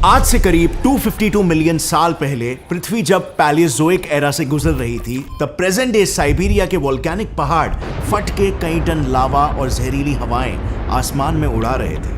आज से करीब 252 मिलियन साल पहले पृथ्वी जब पैलियोजोइक एरा से गुजर रही थी, तब प्रेजेंट डे साइबेरिया के वोल्केनिक पहाड़ फट के कई टन लावा और जहरीली हवाएं आसमान में उड़ा रहे थे।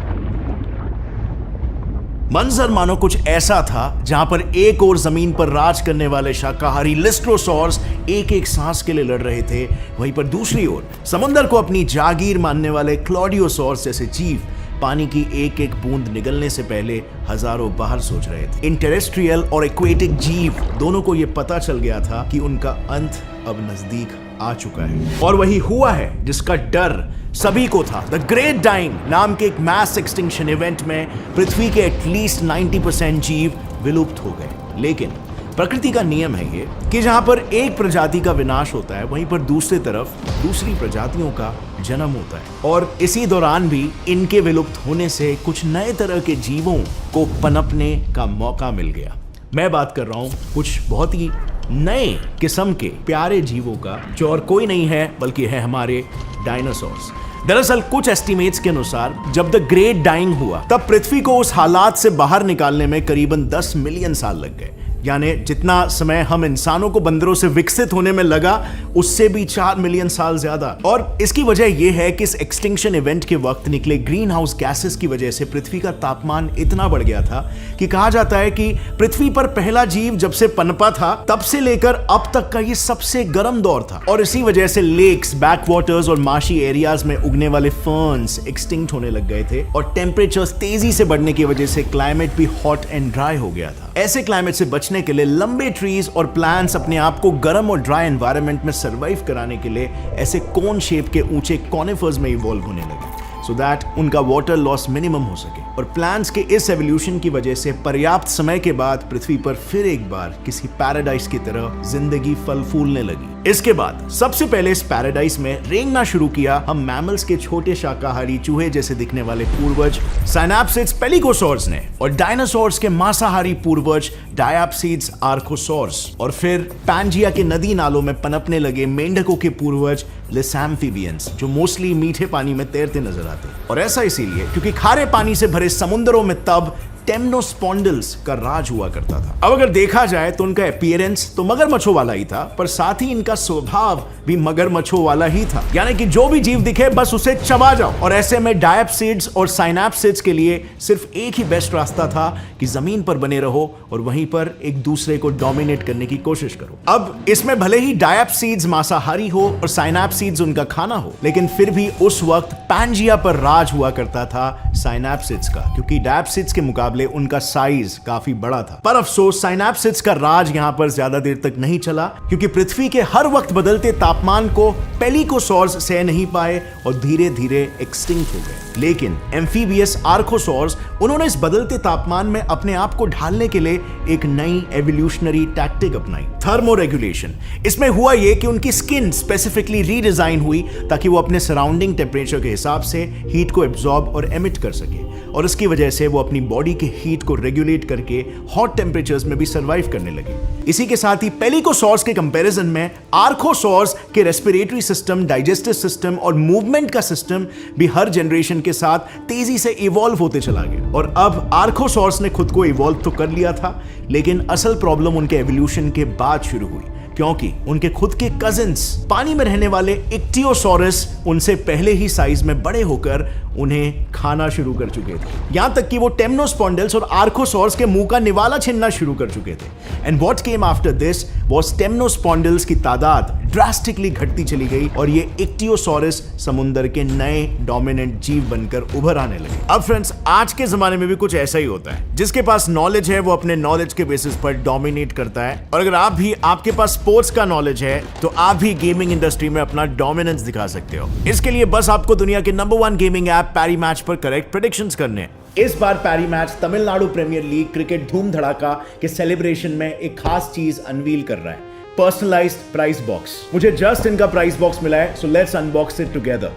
मंजर मानो कुछ ऐसा था जहां पर एक और जमीन पर राज करने वाले शाकाहारी लिस्ट्रोसॉर्स एक एक सांस के लिए लड़ रहे थे, वहीं पर दूसरी ओर समुद्र को अपनी जागीर मानने वाले क्लॉडियोसॉर्स जैसे जीव पानी की एक एक बूंद निगलने से पहले हजारों बाहर सोच रहे थे। इन टेरेस्ट्रियल और एक्वेटिक जीव दोनों को यह पता चल गया था कि उनका अंत अब नजदीक आ चुका है, और वही हुआ है जिसका डर सभी को था। द ग्रेट डाइंग नाम के एक मैस एक्सटिंक्शन इवेंट में पृथ्वी के एटलीस्ट 90% जीव विलुप्त हो गए। लेकिन प्रकृति का नियम है ये कि जहां पर एक प्रजाति का विनाश होता है, वहीं पर दूसरी तरफ दूसरी प्रजातियों का जन्म होता है, और इसी दौरान भी इनके विलुप्त होने से कुछ नए तरह के जीवों को पनपने का मौका मिल गया। मैं बात कर रहा हूं कुछ बहुत ही नए किस्म के प्यारे जीवों का, जो और कोई नहीं है बल्कि है हमारे डायनासोर्स। दरअसल कुछ एस्टिमेट्स के अनुसार जब द ग्रेट डाइंग हुआ, तब पृथ्वी को उस हालात से बाहर निकालने में करीबन 10 मिलियन साल लग गए। यानी जितना समय हम इंसानों को बंदरों से विकसित होने में लगा, उससे भी 4 मिलियन साल ज्यादा। और इसकी वजह यह है कि इस एक्सटिंक्शन इवेंट के वक्त निकले ग्रीन हाउस गैसेस की वजह से पृथ्वी का तापमान इतना बढ़ गया था कि कहा जाता है कि पृथ्वी पर पहला जीव जब से पनपा था, तब से लेकर अब तक का ये सबसे गर्म दौर था। और इसी वजह से लेक्स, बैकवाटर्स और मार्शी एरियाज में उगने वाले फर्न्स एक्सटिंक्ट होने लग गए थे, और टेम्परेचर्स तेजी से बढ़ने की वजह से क्लाइमेट भी हॉट एंड ड्राई हो गया था। ऐसे क्लाइमेट से बचने के लिए लंबे ट्रीज और प्लांट्स अपने आप को गर्म और ड्राई एनवायरनमेंट में सरवाइव कराने के लिए ऐसे कोन शेप के ऊंचे कॉनिफर्स में इवॉल्व होने लगे, सो दैट उनका वाटर लॉस मिनिमम हो सके। और प्लांट्स के इस एवोल्यूशन की वजह से पर्याप्त समय के बाद पृथ्वी पर फिर एक बार किसी पैराडाइज की तरह जिंदगी फल फूलने लगी। इसके बाद सबसे पहले इस पैराडाइज में रेंगना शुरू किया हम मैमल्स के छोटे शाकाहारी चूहे जैसे दिखने वाले पूर्वज साइनैप्सिड्स पेलिकोसॉर्स ने, और डायनासोर्स के मांसाहारी पूर्वज डायप्सिड्स आर्कोसॉर्स, और फिर पैंजिया के नदी नालों में पनपने लगे मेंढकों के पूर्वज लिसैम्फिबियंस, जो मोस्टली मीठे पानी में तैरते नजर आते। और ऐसा इसीलिए क्योंकि खारे पानी से भरे समुद्रों में तब टेम्नोस्पॉन्डिल्स का राज हुआ करता था। अब अगर देखा जाए तो उनका अपीयरेंस तो मगरमच्छों वाला ही था, पर साथ ही इनका स्वभाव भी मगरमच्छों वाला ही था, यानी कि जो भी जीव दिखे बस उसे चबा जाओ। और ऐसे में डायप्सिड्स और साइनैप्सिड्स के लिए सिर्फ एक ही बेस्ट रास्ता था कि जमीन पर बने रहो और वहीं पर एक दूसरे को डोमिनेट करने की कोशिश करो। अब इसमें भले ही डायप्सिड्स मांसाहारी हो और साइनैप्सिड्स उनका खाना हो, लेकिन फिर भी उस वक्त पैंजिया पर राज हुआ करता था साइनैप्सिड्स का, क्योंकि डायप्सिड्स के मुकाबले उनका साइज काफी बड़ा था। पर अफसोस साइनैप्सिड्स का राज यहां पर ज्यादा देर तक नहीं चला, क्योंकि पृथ्वी के हर वक्त बदलते तापमान को पेलिकोसॉर्स सह नहीं पाए और धीरे धीरे एक्सटिंक्ट हो गए। लेकिन एम्फीबियस आर्कोसॉर्स, उन्होंने इस बदलते तापमान में अपने आप को ढालने के लिए एक नई एवोल्यूशनरी टैक्टिक अपनाई, थर्मोरेगुलेशन। इसमें हुआ यह कि उनकी स्किन स्पेसिफिकली रीडिजाइन हुई ताकि वो अपने सराउंडिंग टेम्परेचर के हिसाब से हीट को एब्जॉर्ब और एमिट कर सके, और इसकी वजह से वो अपनी बॉडी के हीट को रेगुलेट करके हॉट टेम्परेचर्स में भी सरवाइव करने लगे। इसी के साथ ही पेलिकोसॉर्स के कंपैरिजन में आर्कोसॉर्स के रेस्पिरेटरी सिस्टम, डाइजेस्टिव सिस्टम और मूवमेंट का सिस्टम भी हर जनरेशन के साथ तेजी से इवॉल्व होते चला गया। और अब आर्कोसॉर्स ने खुद को इवॉल्व तो कर लिया था, लेकिन असल प्रॉब्लम उनके एवोल्यूशन के बाद शुरू हुई, क्योंकि उनके खुद के कजिन्स पानी में रहने वाले इक्टियोसॉरस उनसे पहले ही साइज में बड़े होकर उन्हें खाना शुरू कर चुके थे। यहां तक कि वो टेम्नोस्पॉन्डिल्स और आर्कोसॉर्स के मुंह का निवाला छीनना शुरू कर चुके थे। And what came after this was temnospondyls की तादाद ड्रास्टिकली घटती चली गई, और ये इक्टियोसॉरस समुद्र के नए डोमिनेंट जीव बनकर उभर आने लगे। अब फ्रेंड्स, आज के जमाने में भी कुछ ऐसा ही होता है, जिसके पास नॉलेज है वो अपने नॉलेज के बेसिस पर डोमिनेट करता है। और अगर आपके पास स्पोर्ट्स का नॉलेज है तो आप भी गेमिंग इंडस्ट्री में अपना डोमिनेंस दिखा सकते हो। इसके लिए बस आपको दुनिया के number 1 gaming app Parimatch पर करेक्ट प्रेडिक्शंस करने हैं। इस बार Parimatch Tamil Nadu premier league cricket धूम धड़ाका के सेलिब्रेशन में एक खास चीज अनवील कर रहा है, पर्सनलाइज्ड प्राइस बॉक्स। मुझे जस्ट इनका प्राइस बॉक्स मिला है, so let's unbox it together.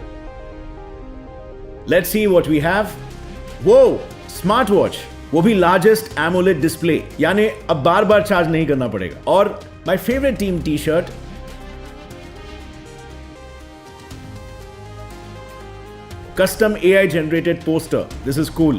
Let's see what we have. वो स्मार्ट वॉच, वो भी लार्जेस्ट एमोलेड डिस्प्ले, यानी अब बार बार चार्ज नहीं करना पड़ेगा। और my favourite team T shirt, custom AI generated poster. This is cool.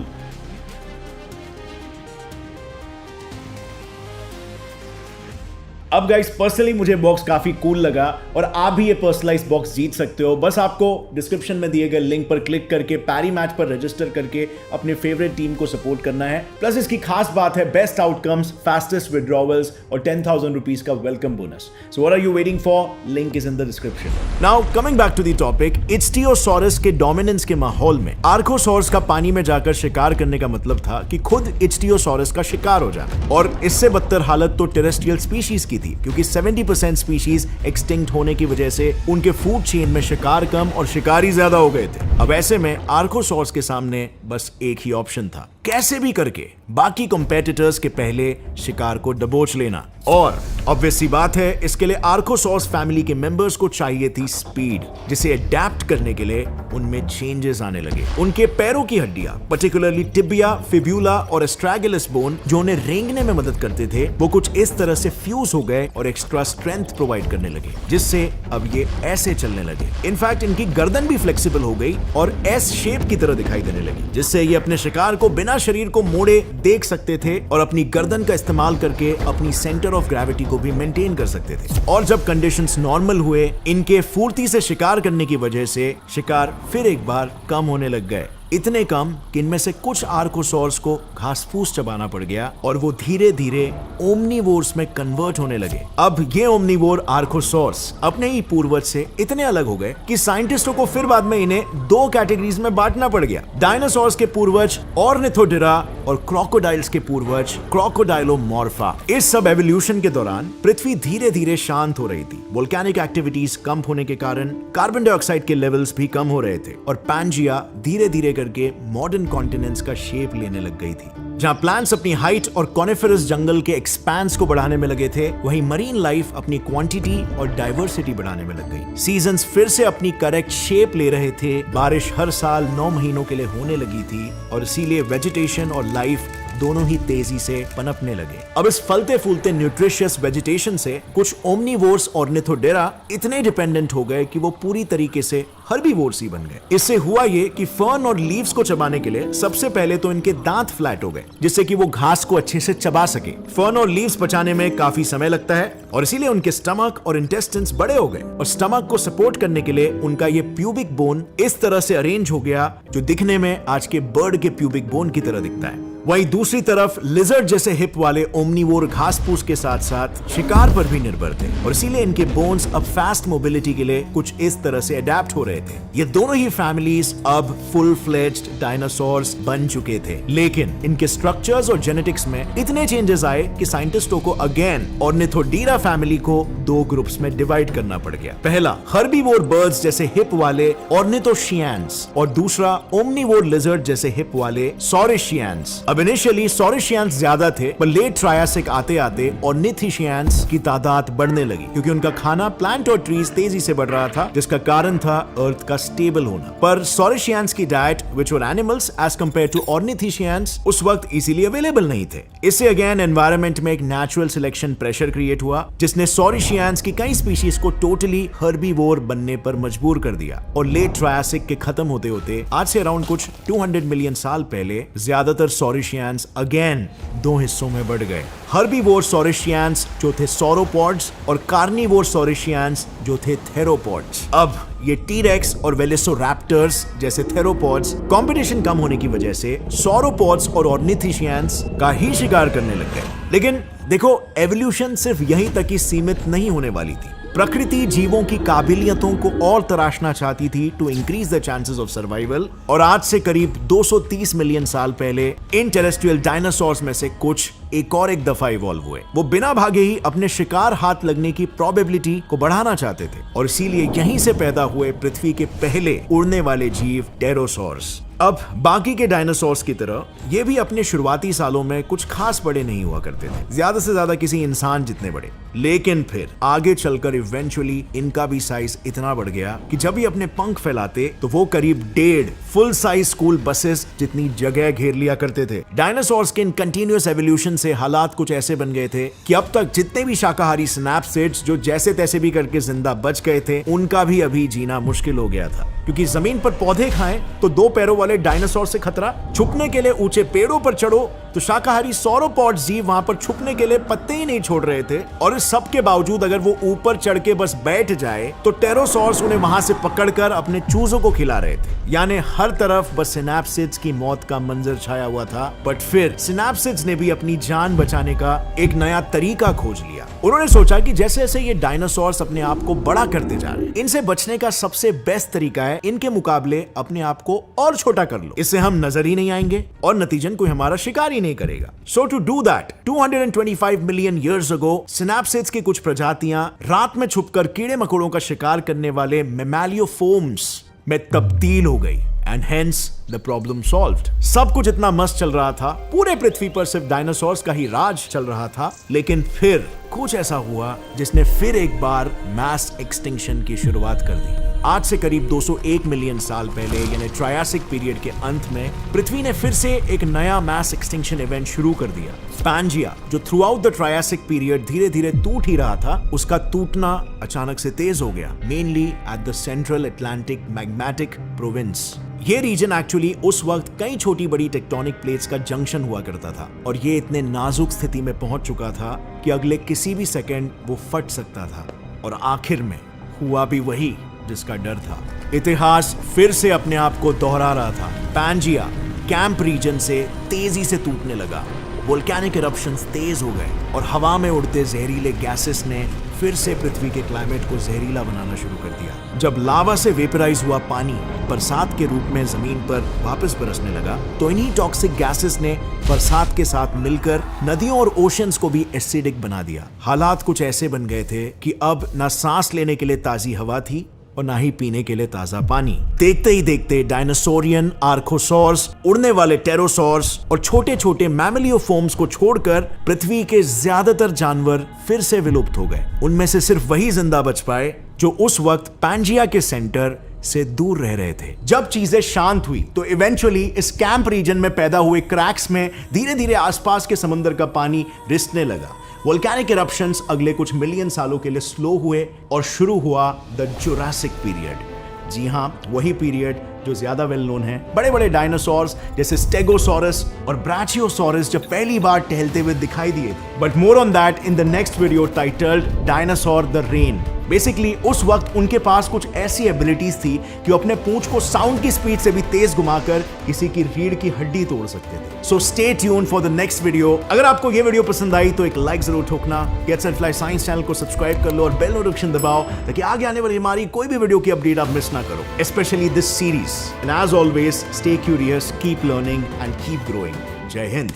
अब गाइस पर्सनली मुझे बॉक्स काफी कूल लगा और आप भी ये पर्सनलाइज बॉक्स जीत सकते हो। बस आपको डिस्क्रिप्शन में दिए गए लिंक पर क्लिक करके पैरी मैच पर रजिस्टर करके अपने फेवरेट टीम को सपोर्ट करना है। प्लस इसकी खास बात है बेस्ट आउटकम्स, फास्टेस्ट विड्रॉवल्स और 10,000 रुपीज का welcome bonus. So what are you waiting for? Link is in the description. Now coming back to the topic, Ichthyosaurus के डोमिनेंस के माहौल में आर्कोसॉर्स का पानी में जाकर शिकार करने का मतलब था कि खुद इच्टियोसॉरस का शिकार हो जाना। और इससे बदतर हालत तो टेरेस्ट्रियल स्पीशीज की थी, क्योंकि 70% स्पीशीज एक्सटिंक्ट होने की वजह से उनके फूड चेन में शिकार कम और शिकारी ज्यादा हो गए थे। अब ऐसे में आर्कोसॉर्स के सामने बस एक ही ऑप्शन था, कैसे भी करके बाकी कॉम्पिटिटर्स के पहले शिकार को दबोच लेना। और ऑब्वियस सी बात है, इसके लिए आर्कोसॉर्स फैमिली के मेंबर्स को चाहिए थी स्पीड, जिसे अडेप्ट करने के लिए उनमें चेंजेस आने लगे। उनके पैरों की हड्डियां, पर्टिकुलरली टिबिया, फिब्यूला और एस्ट्रैगुलस बोन, जो उन्हें रेंगने में मदद करते थे, वो कुछ इस तरह से फ्यूज हो गए और एक्स्ट्रा स्ट्रेंथ प्रोवाइड करने लगे, जिससे अब ये ऐसे चलने लगे। इनफैक्ट इनकी गर्दन भी फ्लेक्सिबल हो गई और एस शेप की तरह दिखाई देने लगी, जिससे ये अपने शिकार को बिना शरीर को मोड़े देख सकते थे और अपनी गर्दन का इस्तेमाल करके अपनी सेंटर ऑफ ग्रेविटी को भी मेंटेन कर सकते थे। और जब कंडीशंस नॉर्मल हुए, इनके फुर्ती से शिकार करने की वजह से शिकार फिर एक बार कम होने लग गए। इतने कम कि इनमें से कुछ आर्कोसॉर्स को घास फूस चबाना पड़ गया और वो धीरे धीरे ओमनीवोर्स में कन्वर्ट होने लगे। अब ये ओमनीवोर आर्कोसॉर्स अपने ही पूर्वज से इतने अलग हो गए कि साइंटिस्टों को फिर बाद में इन्हें दो कैटेगरीज में बांटना पड़ गया। डायनासोर्स के पूर्वज ऑर्निथोडेरा और क्रोकोडाइल्स के पूर्वज क्रोकोडाइलोमॉर्फा। इस सब एवोल्यूशन के दौरान पृथ्वी धीरे धीरे शांत हो रही थी। वोल्केनिक एक्टिविटीज कम होने के कारण कार्बन डाइऑक्साइड के लेवल्स भी कम हो रहे थे और पैंजिया धीरे धीरे करके मॉडर्न कॉन्टिनेंट्स का शेप लेने लग गई थी। जहां प्लांट्स अपनी हाइट और कॉनिफेरस जंगल के एक्सपेंस को बढ़ाने में लगे थे, वहीं मरीन लाइफ अपनी क्वांटिटी और डाइवर्सिटी बढ़ाने में लग गई। सीजन्स फिर से अपनी करेक्ट शेप ले रहे थे, बारिश हर साल 9 महीनों के लिए होने लगी थी और इसीलिए वेजिटेशन और लाइफ दोनों ही तेजी से पनपने लगे। अब इस फलते फूलते न्यूट्रिशियस वेजिटेशन से कुछ ओमनीवोर्स ऑर्निथोडेरा इतने डिपेंडेंट हो गए कि वो पूरी तरीके से हर्बीवोर्स ही बन गए। इससे हुआ ये कि फर्न और लीव्स को चबाने के लिए सबसे पहले तो इनके दांत फ्लैट हो गए, जिससे कि वो घास को अच्छे से चबा सके। फर्न और लीव्स पचाने में काफी समय लगता है और इसीलिए उनके स्टमक और इंटेस्टिन्स बड़े हो गए और स्टमक को सपोर्ट करने के लिए उनका ये प्यूबिक बोन इस तरह से अरेंज हो गया, जो दिखने में आज के बर्ड के प्यूबिक बोन की तरह दिखता है। वहीं दूसरी तरफ लिजर्ड जैसे हिप वाले ओमनीवोर घास फूस के साथ साथ शिकार पर भी निर्भर थे और इसीलिए इनके बोन्स अब फास्ट मोबिलिटी के लिए कुछ इस तरह से अडेप्ट हो रहे थे। ये दोनों ही फैमिलीज अब फुल फ्लेज्ड डायनासोर्स बन चुके थे, लेकिन इनके स्ट्रक्चर्स और जेनेटिक्स में इतने चेंजेस आए कि साइंटिस्टों को अगेन ऑर्निथोडेरा फैमिली को दो ग्रुप्स में डिवाइड करना पड़ गया। पहला हर्बीवोर बर्ड्स जैसे हिप वाले ऑर्निथोशियंस और दूसरा ओमनीवोर लिजर्ड जैसे हिप वाले सॉरिशियंस। अब इनिशियली सॉरिशियंस ज्यादा थे, पर लेट ट्रायासिक आते आते ऑर्निथोशियंस की तादाद बढ़ने लगी, क्योंकि उनका खाना प्लांट और ट्रीज तेजी से बढ़ रहा था, जिसका कारण था अर्थ का स्टेबल होना। पर सॉरिशियंस की diet which were animals as compared to ornithischians उस वक्त इजीली अवेलेबल नहीं थे। इससे अगेन एनवायरनमेंट में एक नेचुरल सिलेक्शन प्रेशर क्रिएट हुआ, जिसने सॉरिशियंस की कई स्पीशीज को टोटली हर्बीवोर बनने पर मजबूर कर दिया। और लेट ट्रायासिक के खत्म होते होते आज से अराउंड कुछ 200 मिलियन साल पहले ज्यादातर सॉरिशियंस अगेन दो हिस्सों में बढ़ गए। हर्बीवोर सॉरिशियंस जो थे सॉरोपॉड्स और कार्निवोर सॉरिशियंस जो थे थेरोपॉड्स। अब ये टीरेक्स और वेलोसिराप्टर्स जैसे थेरोपॉड्स कंपटीशन कम होने की वजह से सॉरोपॉड्स और ऑर्निथोशियंस का ही शिकार करने लग गए। लेकिन देखो, एवोल्यूशन सिर्फ यहीं तक ही सीमित नहीं होने वाली थी। प्रकृति जीवों की काबिलियतों को और तराशना चाहती थी to increase the chances of survival. और आज से करीब 230 मिलियन साल पहले इन टेरेस्ट्रियल डायनासोर्स में से कुछ एक दफा इवॉल्व हुए। वो बिना भागे ही अपने शिकार हाथ लगने की प्रोबेबिलिटी को बढ़ाना चाहते थे और इसीलिए यहीं से पैदा हुए पृथ्वी के पहले उड़ने वाले जीव टेरोसॉर्स। अब बाकी के डायनासोर्स की तरह ये भी अपने शुरुआती सालों में कुछ खास बड़े नहीं हुआ करते थे, ज्यादा से ज्यादा किसी इंसान जितने बड़े। लेकिन फिर आगे चलकर इवेंचुअली इनका भी साइज इतना बढ़ गया कि जब ये अपने पंख फैलाते तो वो करीब 1.5 फुल साइज स्कूल बसेस जितनी जगह घेर लिया करते थे। डायनासोर्स के इन कंटिन्यूअस एवोल्यूशन से हालात कुछ ऐसे बन गए थे कि अब तक जितने भी शाकाहारी स्नैपसीड्स जो जैसे तैसे भी करके जिंदा बच गए थे, उनका भी अभी जीना मुश्किल हो गया था, क्योंकि जमीन पर पौधे खाएं तो 2 पैरों वाले डायनासोर से खतरा, छुपने के लिए ऊंचे पेड़ों पर चढ़ो तो शाकाहारी सौरोपॉड जीव वहां पर छुपने के लिए पत्ते ही नहीं छोड़ रहे थे, और इस सब के बावजूद अगर वो ऊपर चढ़ के बस बैठ जाए तो टेरोसॉर्स उन्हें वहां से पकड़कर अपने चूजों को खिला रहे थे। यानी हर तरफ बस सिनैप्सिड्स की मौत का मंजर छाया हुआ था। बट फिर सिनैप्सिड्स ने भी अपनी जान बचाने का एक नया तरीका खोज लिया। उन्होंने सोचा कि जैसे जैसे ये डायनासोर्स अपने आप को बड़ा करते जा रहे हैं, इनसे बचने का सबसे बेस्ट तरीका है इनके मुकाबले अपने आप को और छोटा कर लो। इससे हम नजर ही नहीं आएंगे और नतीजन कोई हमारा शिकार ही नहीं करेगा। So to do that 225 million years ago synapsids की कुछ प्रजातियां रात में छुपकर कीड़े मकोड़ों का शिकार करने वाले मैमेलियोफोर्म्स में तब्दील हो गई। And hence the problem solved. सब कुछ इतना मस्त चल रहा था, पूरे पृथ्वी पर सिर्फ डायनासोर्स का ही राज चल रहा था। लेकिन फिर कुछ ऐसा हुआ जिसने फिर एक बार मैस एक्सटिंक्शन की शुरुआत कर दी। आज से करीब 201 मिलियन साल पहले यानी ट्रायासिक पीरियड के अंत में पृथ्वी ने फिर से एक नया मैस एक्सटिंक्शन इवेंट शुरू कर दिया। पैंजिया, जो through out the Triassic period धीरे धीरे टूट ही रहा था, उसका टूटना अचानक से तेज हो गया, mainly at the central Atlantic magmatic province. ये रीजन एक्चुअली उस वक्त कई छोटी बड़ी टेक्टोनिक प्लेट्स का जंक्शन हुआ करता था, और ये इतने नाजुक स्थिति में पहुंच चुका था कि अगले किसी भी सेकंड वो फट सकता था। और आखिर में हुआ भी वही जिसका डर था। इतिहास फिर से अपने आप को दोहरा रहा था। पैंजिया कैंप रीजन से तेजी से टूटने लगा, वोल्केनिक इरप्शंस तेज हो गए, और हवा में उड़ते जहरीले गैसेस ने फिर से पृथ्वी के क्लाइमेट को जहरीला बनाना शुरू कर दिया। जब लावा से वेपराइज हुआ पानी बरसात के रूप में जमीन पर वापस बरसने लगा, तो इन्हीं टॉक्सिक गैसेस ने बरसात के साथ मिलकर नदियों और ओशंस को भी एसिडिक बना दिया। हालात कुछ ऐसे बन गए थे कि अब ना सांस लेने के लिए ताजी हवा थी और ना ही पीने के लिए ताजा पानी। देखते ही देखते डायनासोरियन, आर्कोसॉर्स, उड़ने वाले टेरोसॉर्स और छोटे छोटे मैमेलियोफोर्म्स को छोड़कर पृथ्वी के ज्यादातर जानवर फिर से विलुप्त हो गए। उनमें से सिर्फ वही जिंदा बच पाए जो उस वक्त पैंजिया के सेंटर से दूर रह रहे थे। जब चीजें शांत हुई तो इवेंचुअली इस कैंप रीजन में पैदा हुए क्रैक्स में धीरे धीरे आसपास के समंदर का पानी रिसने लगा। वोल्केनिक इरप्शंस अगले कुछ मिलियन सालों के लिए स्लो हुए और शुरू हुआ द जुरासिक पीरियड। जी हाँ, वही पीरियड जो ज्यादा वेल नोन है। बड़े बड़े डायनासोर्स जैसे स्टेगोसॉरस और ब्राचियोसॉरस जब पहली बार टहलते हुए दिखाई दिए थे। But more on that in the next video titled dinosaur the rain. Basically उस वक्त उनके पास कुछ ऐसी एबिलिटीज थी कि वो अपने पूंछ को साउंड की स्पीड से भी तेज घुमाकर किसी की रीढ़ की हड्डी तोड़ सकते थे। So stay tune for the next video. अगर आपको ये वीडियो पसंद आई तो एक लाइक जरूर ठोकना। Gets and fly science channel को सब्सक्राइब कर लो और बेल नोटिफिकेशन दबाओ ताकि आगे आने वाली हमारी कोई भी वीडियो की अपडेट आप मिस ना करो, specially this series. And as always, stay curious, keep learning and keep growing. जय हिंद।